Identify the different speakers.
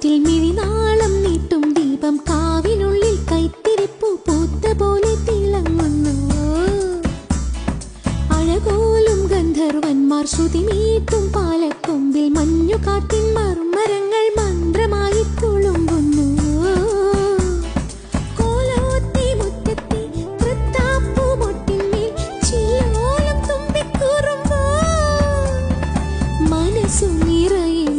Speaker 1: കാറ്റിൽ മിഴിനാളം നീട്ടും ദീപം കാവിനുള്ളിൽ കൈത്തിരിപ്പു പൂത്ത പോലെ തിളങ്ങുന്നു. അഴകോലും ഗന്ധർവന്മാർ ശ്രുതിമീട്ടും പാലക്കൊമ്പിൽ മഞ്ഞുകാറ്റിൻ മർമരങ്ങൾ മന്ത്രമായി തുളുമ്പുന്നു. കോലോത്തി മുറ്റത്തെ തൃത്താപ്പുമൊട്ടിന്മേൽ ചില്ലോലം തുമ്പിക്കൂറുമ്പോൾ മനസ്സു നിറയെ